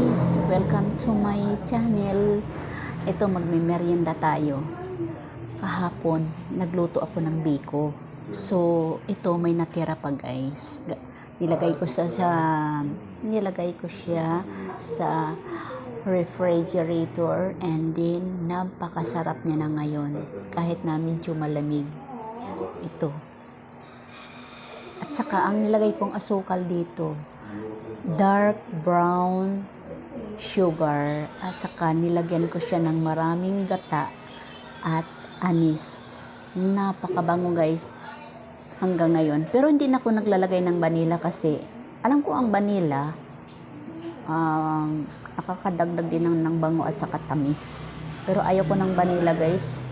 guys, welcome to my channel. Ito, magme-merienda tayo. Kahapon nagluto ako ng biko, so ito may natira pa guys. Nilagay ko siya sa refrigerator, and then napakasarap niya na ngayon kahit na medyo malamig ito. At saka ang nilagay kong asukal dito, dark brown sugar, at saka nilagyan ko siya ng maraming gata at anis. Napakabango guys hanggang ngayon. Pero hindi na ako naglalagay ng vanilla kasi alam ko ang vanilla nakakadagdag din ng bango at saka tamis. Pero ayaw ko ng vanilla guys.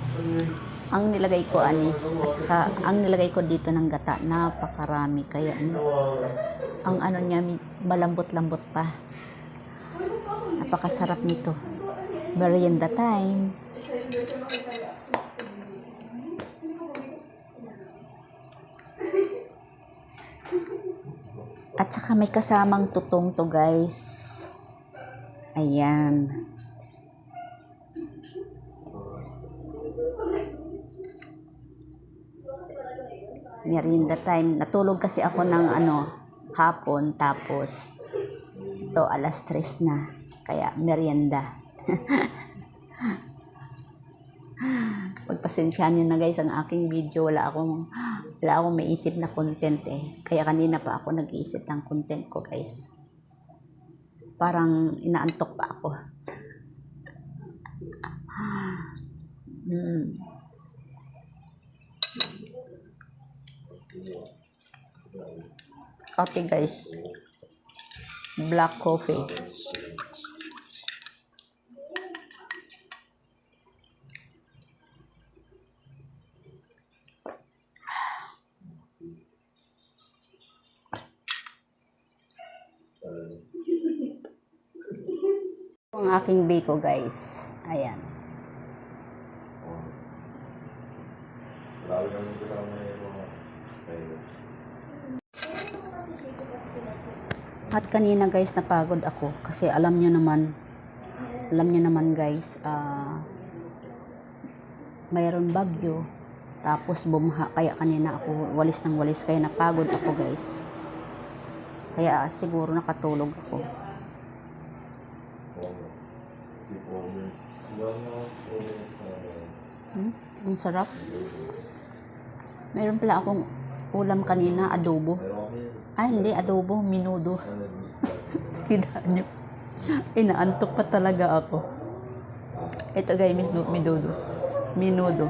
Ang nilagay ko anis, at saka ang nilagay ko dito ng gata, napakarami, kaya ang ano niya malambot-lambot pa. Napakasarap nito. Merienda time. At saka may kasamang tutong to guys. Ayan. Merienda time. Natulog kasi ako ng hapon, tapos ito alas 3 na. Kaya merienda. Pagpasensyahan niyo na guys ang aking video. Wala akong maisip na content eh. Kaya kanina pa ako nag-iisip ng content ko guys. Parang inaantok pa ako. Coffee guys, black coffee. Ang aking biko guys, ayan. At kanina guys napagod ako kasi alam nyo naman guys, mayroon bagyo, tapos bumaha, kaya kanina ako walis ng walis, kaya napagod ako guys, kaya siguro nakatulog ako. Ang sarap. Mayroon pala akong ulam kanina, adobo. Ay, hindi, adobo, minudo. Hidaan nyo. Inaantok pa talaga ako. Ito guys, minudo. Minudo.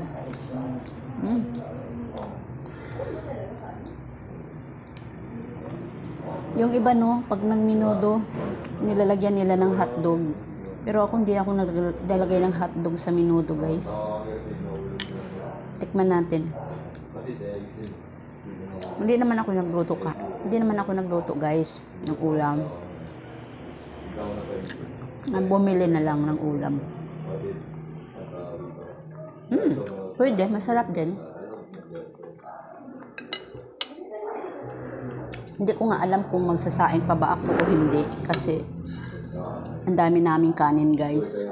Yung iba no, pag nang minudo, nilalagyan nila ng hotdog. Pero ako hindi ako naglalagay ng hotdog sa minudo guys. Tikman natin. Hindi naman ako nagluto guys ng ulam. Bumili na lang ng ulam. Pwede, masarap din. Hindi ko nga alam kung magsasaing pa ba ako o hindi kasi ang dami naming kanin guys.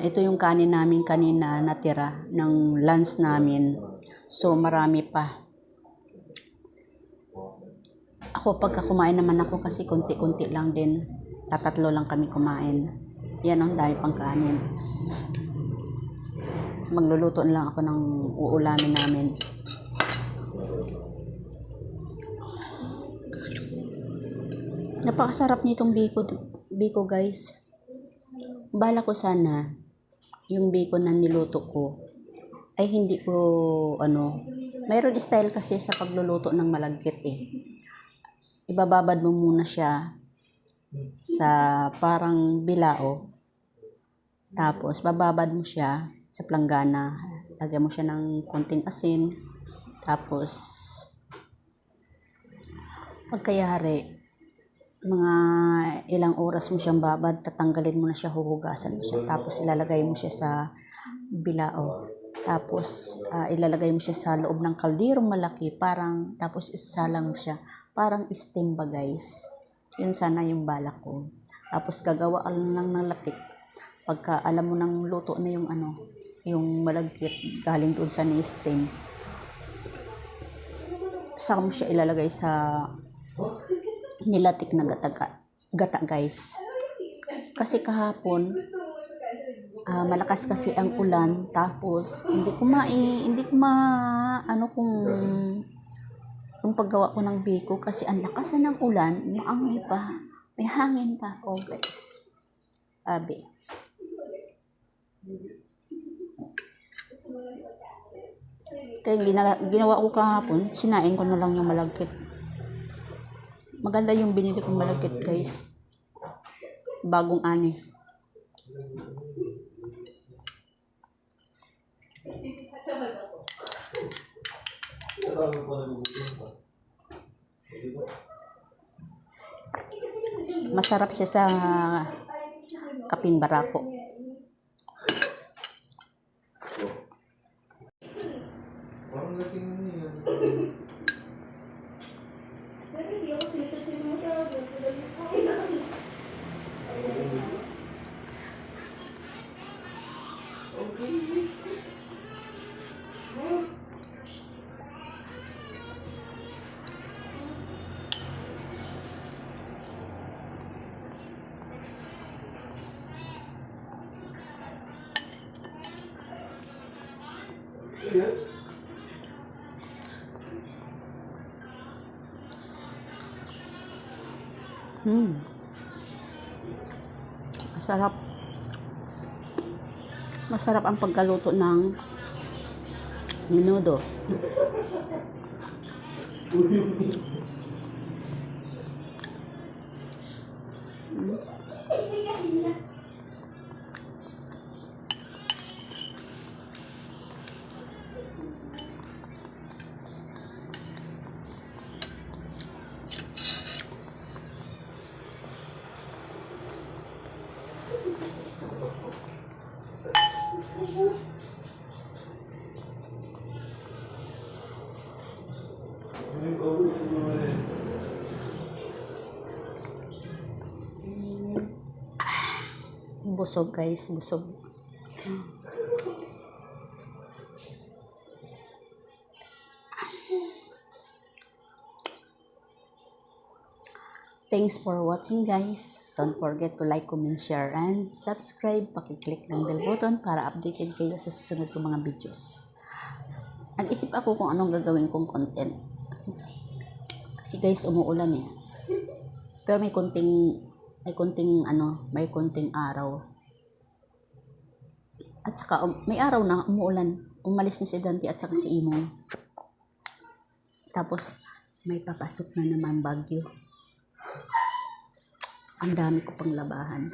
Ito yung kanin namin kanina natira ng lunch namin. So marami pa. Ako pagka kumain naman ako kasi konti-konti lang din. Tatatlo lang kami kumain. Yan ang dahil pang kanin. Magluluto na lang ako ng uulamin namin. Napakasarap nitong biko guys. Bala ko sana yung biko na niluto ko ay hindi ko mayroon style kasi sa pagluluto ng malagkit eh. Ibababad mo muna siya sa parang bilao, tapos bababad mo siya sa planggana, lagyan mo siya ng konting asin, tapos pagkayari mga ilang oras mo siyang babad, tatanggalin mo na siya, huhugasan mo siya, tapos ilalagay mo siya sa bilao, tapos ilalagay mo siya sa loob ng kalderong malaki, tapos isasalang mo siya, parang steam ba guys. Yun sana yung balak ko. Tapos gagawa ka lang ng latik. Pagka alam mo nang luto na yung yung malagkit galing doon sa ni-steam. Saka mo siya ilalagay sa nilatik na gata guys. Kasi kahapon, malakas kasi ang ulan, tapos hindi ko kung paggawa ko ng biko kasi ang lakas na ng ulan, maangin pa, may hangin pa. Oh guys, sabi. Kaya ginawa ko kahapon, sinain ko na lang yung malagkit. Maganda yung binili kong malagkit guys. Bagong ani. Masarap siya sa kaping barako. Masarap. Masarap ang pagkaluto ng menudo. Busog guys, busog. Thanks for watching guys. Don't forget to like, comment, share, and subscribe. Pakiclick ng bell button para updated kayo sa susunod kong mga videos. Nag-isip ako kung anong gagawin kong content. Kasi guys, umuulan eh. Pero may konting araw. At saka may araw na umuulan. Umalis na si Dante at saka si Imong. Tapos may papasok na naman bagyo. Ang dami ko pang labahan.